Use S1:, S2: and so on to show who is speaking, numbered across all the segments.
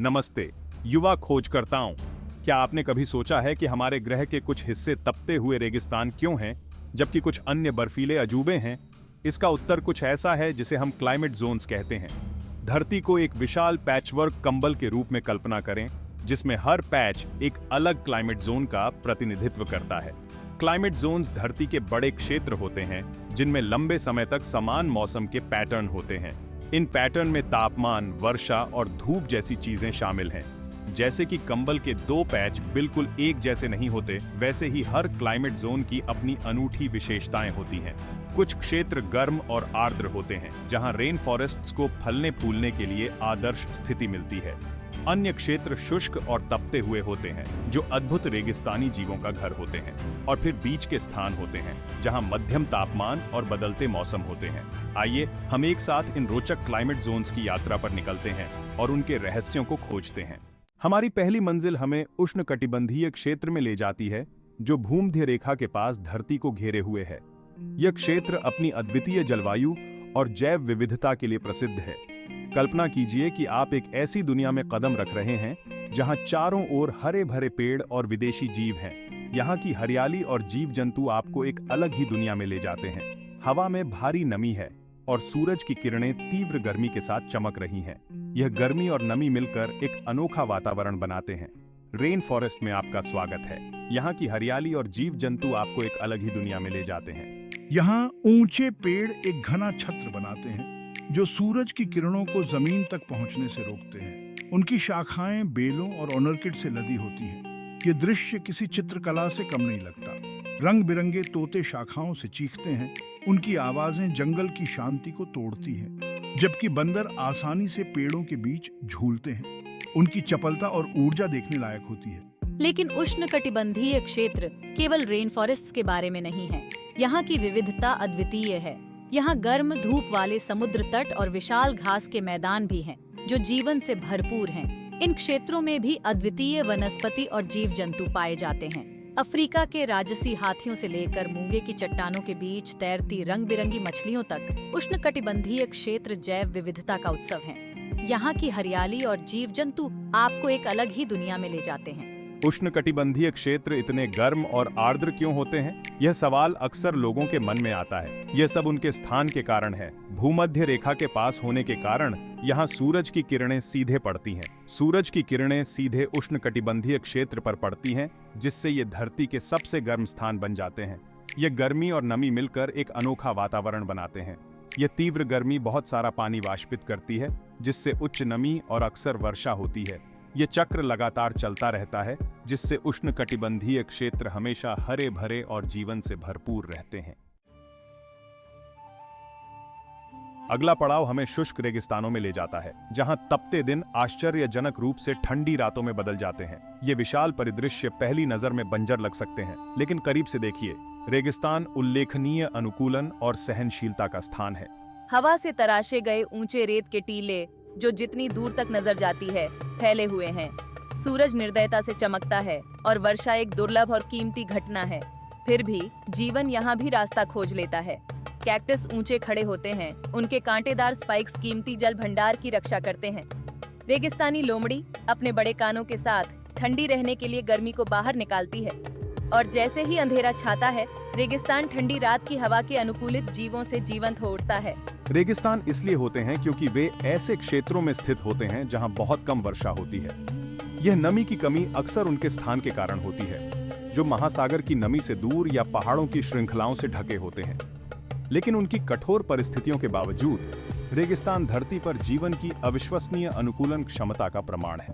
S1: नमस्ते युवा खोजकर्ताओं। क्या आपने कभी सोचा है कि हमारे ग्रह के कुछ हिस्से तपते हुए रेगिस्तान क्यों हैं, जबकि कुछ अन्य बर्फीले अजूबे हैं? इसका उत्तर कुछ ऐसा है जिसे हम क्लाइमेट जोन्स कहते हैं। धरती को एक विशाल पैचवर्क कंबल के रूप में कल्पना करें, जिसमें हर पैच एक अलग क्लाइमेट जोन का प्रतिनिधित्व करता है। क्लाइमेट जोन्स धरती के बड़े क्षेत्र होते हैं जिनमें लंबे समय तक समान मौसम के पैटर्न होते हैं। इन पैटर्न में तापमान, वर्षा और धूप जैसी चीजें शामिल हैं। जैसे कि कंबल के दो पैच बिल्कुल एक जैसे नहीं होते, वैसे ही हर क्लाइमेट जोन की अपनी अनूठी विशेषताएं होती हैं। कुछ क्षेत्र गर्म और आर्द्र होते हैं, जहां रेन फॉरेस्ट्स को फलने फूलने के लिए आदर्श स्थिति मिलती है। अन्य क्षेत्र शुष्क और तपते हुए होते हैं, जो अद्भुत रेगिस्तानी जीवों का घर होते हैं। और फिर बीच के स्थान होते हैं, जहां मध्यम तापमान और बदलते मौसम होते हैं। आइए हम एक साथ इन रोचक क्लाइमेट जोन्स की यात्रा पर निकलते हैं और उनके रहस्यों को खोजते हैं। हमारी पहली मंजिल हमें उष्णकटिबंधीय क्षेत्र में ले जाती है, जो भूमध्य रेखा के पास धरती को घेरे हुए है। यह क्षेत्र अपनी अद्वितीय जलवायु और जैव विविधता के लिए प्रसिद्ध है। कल्पना कीजिए कि आप एक ऐसी दुनिया में कदम रख रहे हैं जहां चारों ओर हरे भरे पेड़ और विदेशी जीव हैं। यहाँ की हरियाली और जीव जंतु आपको एक अलग ही दुनिया में ले जाते हैं। हवा में भारी नमी है और सूरज की किरणें तीव्र गर्मी के साथ चमक रही हैं। यह गर्मी और नमी मिलकर एक अनोखा वातावरण बनाते हैं। रेन फॉरेस्ट में आपका स्वागत है। यहाँ की हरियाली और जीव जंतु आपको एक अलग ही दुनिया में ले जाते हैं।
S2: यहाँ ऊंचे पेड़ एक घना छत्र बनाते हैं, जो सूरज की किरणों को जमीन तक पहुंचने से रोकते हैं। उनकी शाखाएं बेलों और ऑर्किड से लदी होती हैं। ये दृश्य किसी चित्रकला से कम नहीं लगता। रंग बिरंगे तोते शाखाओं से चीखते हैं। उनकी आवाजें जंगल की शांति को तोड़ती हैं, जबकि बंदर आसानी से पेड़ों के बीच झूलते हैं। उनकी चपलता और ऊर्जा देखने लायक होती है।
S3: लेकिन उष्णकटिबंधीय क्षेत्र केवल रेन फॉरेस्ट्स के बारे में नहीं है। यहाँ की विविधता अद्वितीय है। यहाँ गर्म धूप वाले समुद्र तट और विशाल घास के मैदान भी हैं, जो जीवन से भरपूर हैं। इन क्षेत्रों में भी अद्वितीय वनस्पति और जीव जंतु पाए जाते हैं। अफ्रीका के राजसी हाथियों से लेकर मूंगे की चट्टानों के बीच तैरती रंग बिरंगी मछलियों तक, उष्णकटिबंधीय क्षेत्र जैव विविधता का उत्सव है। यहाँ की हरियाली और जीव जंतु आपको एक अलग ही दुनिया में ले जाते हैं।
S1: उष्णकटिबंधीय क्षेत्र इतने गर्म और आर्द्र क्यों होते हैं? यह सवाल अक्सर लोगों के मन में आता है। यह सब उनके स्थान के कारण है। भूमध्य रेखा के पास होने के कारण यहाँ सूरज की किरणें सीधे पड़ती हैं। सूरज की किरणें सीधे उष्णकटिबंधीय क्षेत्र पर पड़ती हैं, जिससे ये धरती के सबसे गर्म स्थान बन जाते हैं। ये गर्मी और नमी मिलकर एक अनोखा वातावरण बनाते हैं। यह तीव्र गर्मी बहुत सारा पानी वाष्पित करती है, जिससे उच्च नमी और अक्सर वर्षा होती है। ये चक्र लगातार चलता रहता है, जिससे उष्णकटिबंधीय क्षेत्र हमेशा हरे भरे और जीवन से भरपूर रहते हैं। अगला पड़ाव हमें शुष्क रेगिस्तानों में ले जाता है, जहां तपते दिन आश्चर्यजनक रूप से ठंडी रातों में बदल जाते हैं। ये विशाल परिदृश्य पहली नजर में बंजर लग सकते हैं, लेकिन करीब से देखिए, रेगिस्तान उल्लेखनीय अनुकूलन और सहनशीलता का स्थान है।
S4: हवा से तराशे गए ऊंचे रेत के टीले, जो जितनी दूर तक नजर जाती है, फैले हुए हैं। सूरज निर्दयता से चमकता है और वर्षा एक दुर्लभ और कीमती घटना है। फिर भी जीवन यहाँ भी रास्ता खोज लेता है। कैक्टस ऊंचे खड़े होते हैं। उनके कांटेदार स्पाइक्स कीमती जल भंडार की रक्षा करते हैं। रेगिस्तानी लोमड़ी अपने बड़े कानों के साथ ठंडी रहने के लिए गर्मी को बाहर निकालती है। और जैसे ही अंधेरा छाता है, रेगिस्तान ठंडी रात की हवा के अनुकूलित जीवों से जीवंत हो उठता है।
S1: रेगिस्तान इसलिए होते हैं क्योंकि वे ऐसे क्षेत्रों में स्थित होते हैं जहां बहुत कम वर्षा होती है। यह नमी की कमी अक्सर उनके स्थान के कारण होती है, जो महासागर की नमी से दूर या पहाड़ों की श्रृंखलाओं से ढके होते हैं। लेकिन उनकी कठोर परिस्थितियों के बावजूद रेगिस्तान धरती पर जीवन की अविश्वसनीय अनुकूलन क्षमता का प्रमाण है।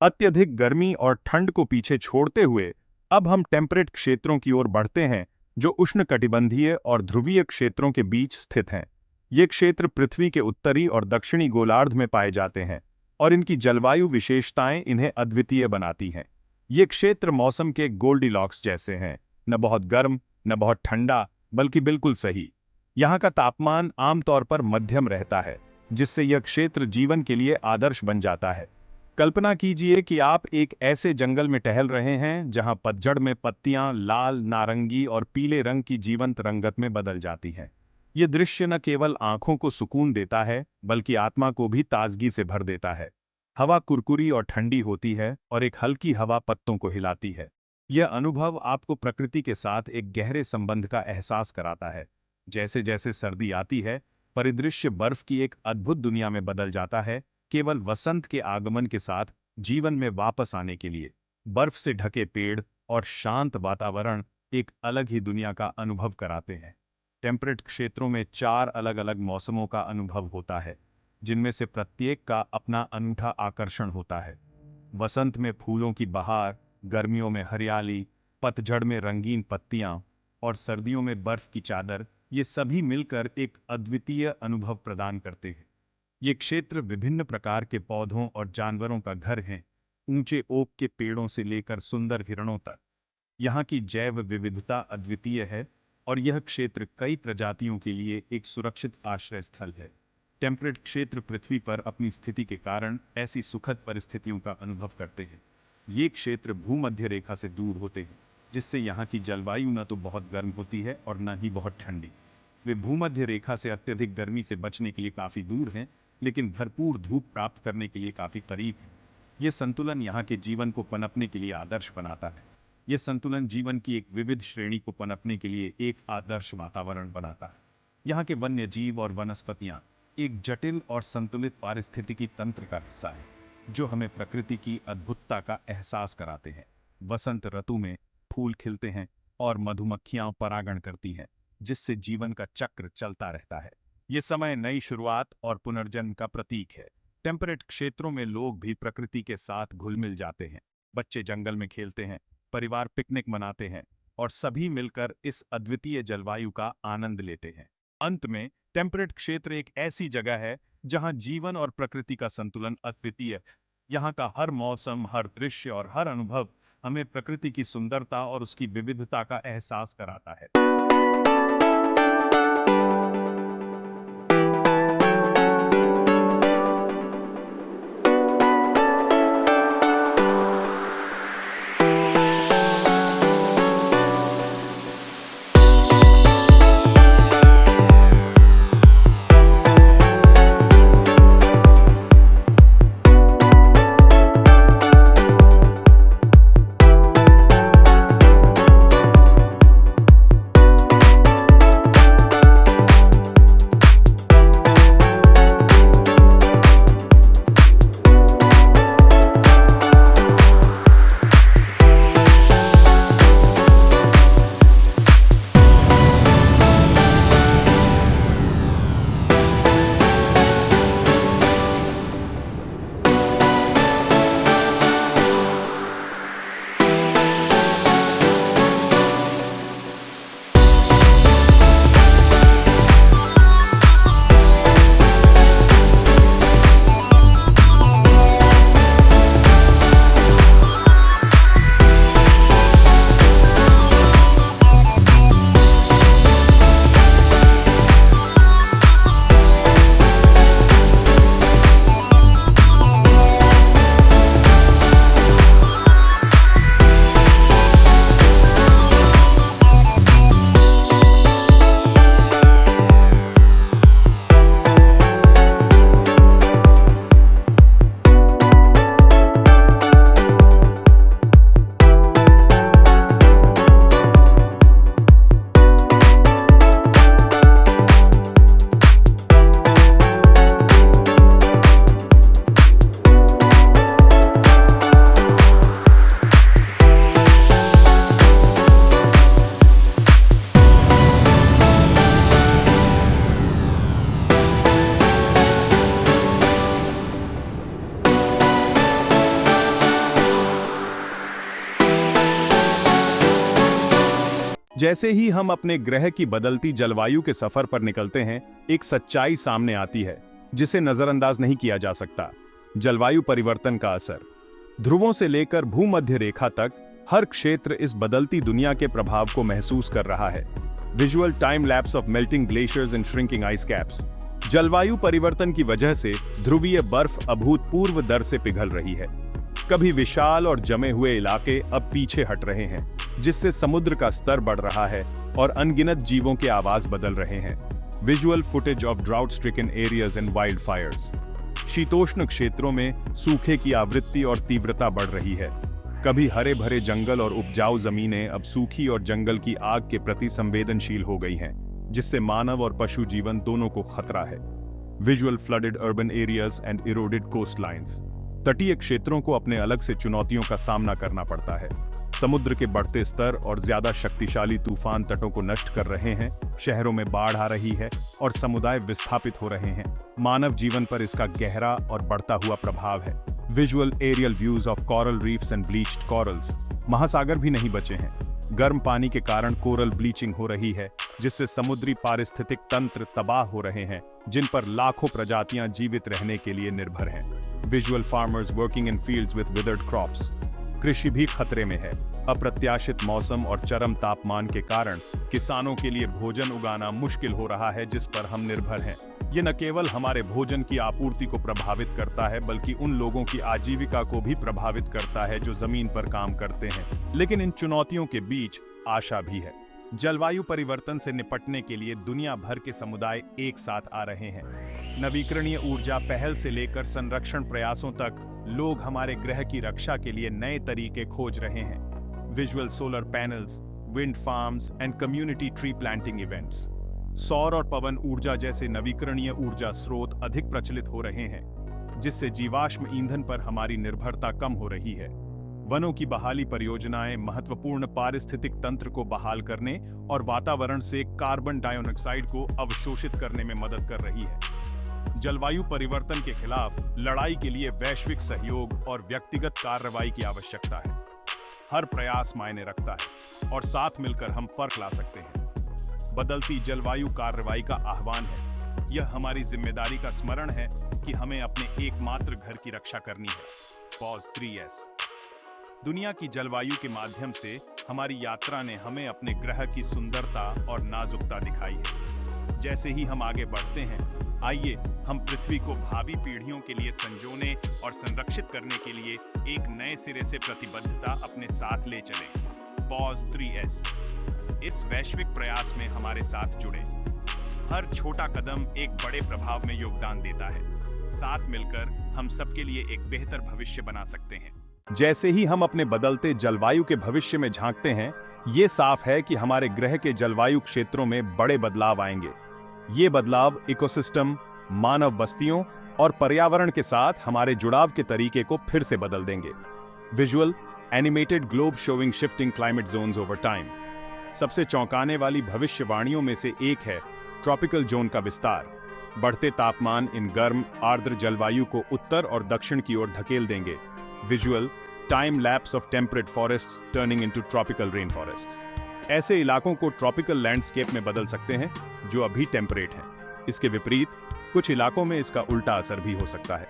S1: अत्यधिक गर्मी और ठंड को पीछे छोड़ते हुए अब हम टेम्परेट क्षेत्रों की ओर बढ़ते हैं, जो उष्णकटिबंधीय और ध्रुवीय क्षेत्रों के बीच स्थित हैं। ये क्षेत्र पृथ्वी के उत्तरी और दक्षिणी गोलार्ध में पाए जाते हैं, और इनकी जलवायु विशेषताएं इन्हें अद्वितीय बनाती हैं। ये क्षेत्र मौसम के गोल्डीलॉक्स जैसे हैं, न बहुत गर्म न बहुत ठंडा, बल्कि बिल्कुल सही। यहाँ का तापमान आमतौर पर मध्यम रहता है, जिससे यह क्षेत्र जीवन के लिए आदर्श बन जाता है। कल्पना कीजिए कि आप एक ऐसे जंगल में टहल रहे हैं जहां पतझड़ में पत्तियां लाल, नारंगी और पीले रंग की जीवंत रंगत में बदल जाती हैं। ये दृश्य न केवल आंखों को सुकून देता है बल्कि आत्मा को भी ताजगी से भर देता है। हवा कुरकुरी और ठंडी होती है और एक हल्की हवा पत्तों को हिलाती है। यह अनुभव आपको प्रकृति के साथ एक गहरे संबंध का एहसास कराता है। जैसे जैसे सर्दी आती है, परिदृश्य बर्फ की एक अद्भुत दुनिया में बदल जाता है, केवल वसंत के आगमन के साथ जीवन में वापस आने के लिए। बर्फ से ढके पेड़ और शांत वातावरण एक अलग ही दुनिया का अनुभव कराते हैं। टेम्परेट क्षेत्रों में 4 अलग अलग मौसमों का अनुभव होता है, जिनमें से प्रत्येक का अपना अनूठा आकर्षण होता है। वसंत में फूलों की बहार, गर्मियों में हरियाली, पतझड़ में रंगीन पत्तियां और सर्दियों में बर्फ की चादर, ये सभी मिलकर एक अद्वितीय अनुभव प्रदान करते हैं। ये क्षेत्र विभिन्न प्रकार के पौधों और जानवरों का घर है, ऊंचे ओक के पेड़ों से लेकर सुंदर हिरणों तक। यहाँ की जैव विविधता अद्वितीय है और यह क्षेत्र कई प्रजातियों के लिए एक सुरक्षित आश्रय स्थल है। टेम्परेट क्षेत्र पृथ्वी पर अपनी स्थिति के कारण ऐसी सुखद परिस्थितियों का अनुभव करते हैं। ये क्षेत्र भूमध्य रेखा से दूर होते हैं, जिससे यहाँ की जलवायु न तो बहुत गर्म होती है और न ही बहुत ठंडी। वे भूमध्य रेखा से अत्यधिक गर्मी से बचने के लिए काफ़ी दूर हैं, लेकिन भरपूर धूप प्राप्त करने के लिए काफ़ी करीब हैं। ये संतुलन यहाँ के जीवन को पनपने के लिए आदर्श बनाता है। यह संतुलन जीवन की एक विविध श्रेणी को पनपने के लिए एक आदर्श वातावरण बनाता है। यहाँ के वन्य जीव और वनस्पतियाँ एक जटिल और संतुलित पारिस्थितिकी तंत्र का हिस्सा है, जो हमें प्रकृति की अद्भुतता का एहसास कराते हैं। वसंत ऋतु में फूल खिलते हैं और मधुमक्खियां परागण करती हैं, जिससे जीवन का चक्र चलता रहता है। ये समय नई शुरुआत और पुनर्जन्म का प्रतीक है। टेम्परेट क्षेत्रों में लोग भी प्रकृति के साथ घुल मिल जाते हैं। बच्चे जंगल में खेलते हैं, परिवार पिकनिक मनाते हैं और सभी मिलकर इस अद्वितीय जलवायु का आनंद लेते हैं। अंत में टेम्परेट क्षेत्र एक ऐसी जगह है जहां जीवन और प्रकृति का संतुलन अद्वितीय है। यहाँ का हर मौसम, हर दृश्य और हर अनुभव हमें प्रकृति की सुंदरता और उसकी विविधता का एहसास कराता है। जैसे ही हम अपने ग्रह की बदलती जलवायु के सफर पर निकलते हैं, एक सच्चाई सामने आती है जिसे नजरअंदाज नहीं किया जा सकता। जलवायु परिवर्तन का असर। ध्रुवों से लेकर भूमध्य रेखा तक हर क्षेत्र इस बदलती दुनिया के प्रभाव को महसूस कर रहा है। Visual time lapse of melting glaciers and shrinking ice caps. जलवायु परिवर्तन की वजह से ध्रुवीय बर्फ अभूतपूर्व दर से पिघल रही है। कभी विशाल और जमे हुए इलाके अब पीछे हट रहे हैं, जिससे समुद्र का स्तर बढ़ रहा है और अनगिनत जीवों के आवास बदल रहे हैं। Visual footage of drought stricken areas and wild Fyers. शीतोष्ण क्षेत्रों में सूखे की आवृत्ति और तीव्रता बढ़ रही है। कभी हरे भरे जंगल और उपजाऊ जमीनें अब सूखी और जंगल की आग के प्रति संवेदनशील हो गई हैं, जिससे मानव और पशु जीवन दोनों को खतरा है। Visual flooded urban areas and eroded coast lines. तटीय क्षेत्रों को अपने अलग से चुनौतियों का सामना करना पड़ता है। समुद्र के बढ़ते स्तर और ज्यादा शक्तिशाली तूफान तटों को नष्ट कर रहे हैं, शहरों में बाढ़ आ रही है और समुदाय विस्थापित हो रहे हैं। मानव जीवन पर इसका गहरा और बढ़ता हुआ प्रभाव है। Visual aerial views of coral reefs and bleached corals. महासागर भी नहीं बचे हैं। गर्म पानी के कारण कोरल ब्लीचिंग हो रही है, जिससे समुद्री पारिस्थितिक तंत्र तबाह हो रहे हैं, जिन पर लाखों प्रजातियां जीवित रहने के लिए निर्भर हैं। Visual farmers working in fields with withered crops. कृषि भी खतरे में है। अप्रत्याशित मौसम और चरम तापमान के कारण किसानों के लिए भोजन उगाना मुश्किल हो रहा है, जिस पर हम निर्भर हैं। ये न केवल हमारे भोजन की आपूर्ति को प्रभावित करता है, बल्कि उन लोगों की आजीविका को भी प्रभावित करता है जो जमीन पर काम करते हैं। लेकिन इन चुनौतियों के बीच आशा भी है। जलवायु परिवर्तन से निपटने के लिए दुनिया भर के समुदाय एक साथ आ रहे हैं। नवीकरणीय ऊर्जा पहल से लेकर संरक्षण प्रयासों तक लोग हमारे ग्रह की रक्षा के लिए नए तरीके खोज रहे हैं। Visual solar panels, wind farms and community tree planting events. सौर और पवन ऊर्जा जैसे नवीकरणीय ऊर्जा स्रोत अधिक प्रचलित हो रहे हैं, जिससे जीवाश्म ईंधन पर हमारी निर्भरता कम हो रही है। वनों की बहाली परियोजनाएं महत्वपूर्ण पारिस्थितिक तंत्र को बहाल करने और वातावरण से कार्बन डाइऑक्साइड को अवशोषित करने में मदद कर रही है। जलवायु परिवर्तन के खिलाफ लड़ाई के लिए वैश्विक सहयोग और व्यक्तिगत कार्रवाई की आवश्यकता है। हर प्रयास मायने रखता है और साथ मिलकर हम फर्क ला सकते हैं। बदलती जलवायु कार्रवाई का आह्वान है। यह हमारी जिम्मेदारी का स्मरण है कि हमें अपने एकमात्र घर की रक्षा करनी है। Pause 3S। दुनिया की जलवायु के माध्यम से हमारी यात्रा ने हमें अपने ग्रह की सुंदरता और नाजुकता दिखाई है। जैसे ही हम आगे बढ़ते हैं, आइए हम पृथ्वी को भावी पीढ़ियों के लिए संजोने और संरक्षित करने के लिए एक नए सिरे से प्रतिबद्धता अपने साथ ले चलें। Pause 3S। इस वैश्विक प्रयास में हमारे साथ जुड़ें। हर छोटा कदम एक बड़े प्रभाव में योगदान देता है। साथ मिलकर हम सबके लिए एक बेहतर भविष्य बना सकते हैं। जैसे ही हम अपने बदलते जलवायु के भविष्य में झांकते हैं, ये साफ है कि हमारे ग्रह के जलवायु क्षेत्रों में बड़े बदलाव आएंगे। ये बदलाव इकोसिस्टम, मानव बस्तियों और पर्यावरण के साथ हमारे जुड़ाव के तरीके को फिर से बदल देंगे। Visual animated globe showing shifting climate zones over time. सबसे चौंकाने वाली भविष्यवाणियों में से एक है ट्रॉपिकल जोन का विस्तार। बढ़ते तापमान इन गर्म आर्द्र जलवायु को उत्तर और दक्षिण की ओर धकेल देंगे। Visual time lapse of temperate forests turning into tropical rain forests. ऐसे इलाकों को ट्रॉपिकल लैंडस्केप में बदल सकते हैं जो अभी टेम्परेट हैं। इसके विपरीत कुछ इलाकों में इसका उल्टा असर भी हो सकता है।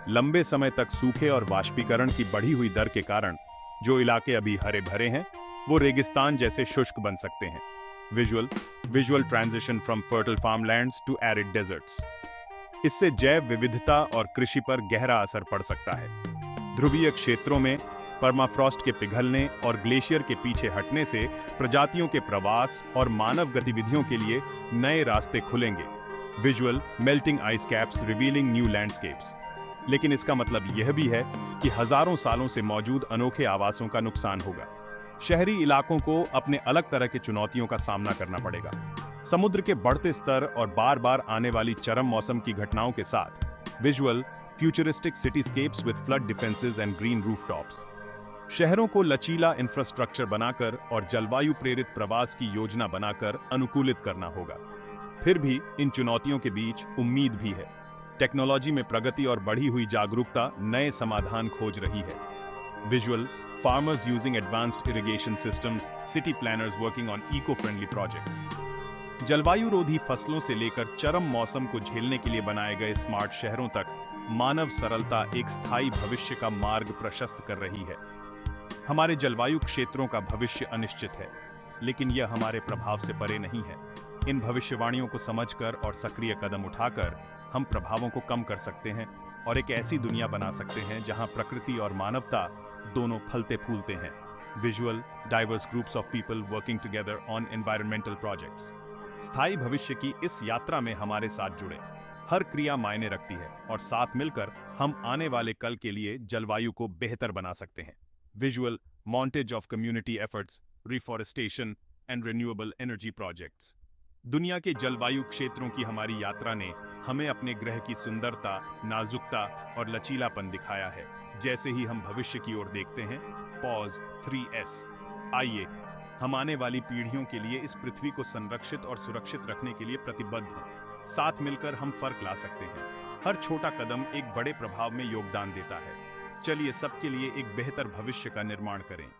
S1: लंबे समय तक सूखे और वाष्पीकरण की बढ़ी हुई दर के कारण जो इलाके अभी हरे भरे हैं, वो रेगिस्तान जैसे शुष्क बन सकते हैं। Visual transition from fertile farmlands to arid deserts. इससे जैव विविधता और कृषि पर गहरा असर पड़ सकता है। ध्रुवीय क्षेत्रों में परमाफ्रॉस्ट के पिघलने और ग्लेशियर के पीछे हटने से प्रजातियों के प्रवास और मानव गतिविधियों के लिए नए रास्ते खुलेंगे। Visual melting ice caps revealing new landscapes. लेकिन इसका मतलब यह भी है कि हजारों सालों से मौजूद अनोखे आवासों का नुकसान होगा। शहरी इलाकों को अपने अलग तरह की चुनौतियों का सामना करना पड़ेगा। समुद्र के बढ़ते स्तर और बार बार आने वाली चरम मौसम की घटनाओं के साथ visual futuristic cityscapes with flood defences and green rooftops. शहरों को लचीला इंफ्रास्ट्रक्चर बनाकर और जलवायु प्रेरित प्रवास की योजना बनाकर अनुकूलित करना होगा। फिर भी इन चुनौतियों के बीच उम्मीद भी है। टेक्नोलॉजी में प्रगति और बढ़ी हुई जागरूकता नए समाधान खोज रही है। Visual farmers using advanced irrigation systems, city planners working on eco friendly projects. जलवायु रोधी फसलों से लेकर चरम मौसम को झेलने के लिए बनाए गए स्मार्ट शहरों तक मानव सरलता एक स्थायी भविष्य का मार्ग प्रशस्त कर रही है। हमारे जलवायु क्षेत्रों का भविष्य अनिश्चित है, लेकिन यह हमारे प्रभाव से परे नहीं है। इन भविष्यवाणियों को समझकर और सक्रिय कदम उठाकर हम प्रभावों को कम कर सकते हैं और एक ऐसी दुनिया बना सकते हैं जहां प्रकृति और मानवता दोनों फलते फूलते हैं। Visual diverse groups of people working together on environmental projects. स्थायी भविष्य की इस यात्रा में हमारे साथ जुड़े। हर क्रिया मायने रखती है और साथ मिलकर हम आने वाले कल के लिए जलवायु को बेहतर बना सकते हैं। Visual montage of community efforts, reforestation and renewable energy projects. दुनिया के जलवायु क्षेत्रों की हमारी यात्रा ने हमें अपने ग्रह की सुंदरता, नाजुकता और लचीलापन दिखाया है। जैसे ही हम भविष्य की ओर देखते हैं, पॉज 3S। आइए हम आने वाली पीढ़ियों के लिए इस पृथ्वी को संरक्षित और सुरक्षित रखने के लिए प्रतिबद्ध हों। साथ मिलकर हम फर्क ला सकते हैं। हर छोटा कदम एक बड़े प्रभाव में योगदान देता है। चलिए सबके लिए एक बेहतर भविष्य का निर्माण करें।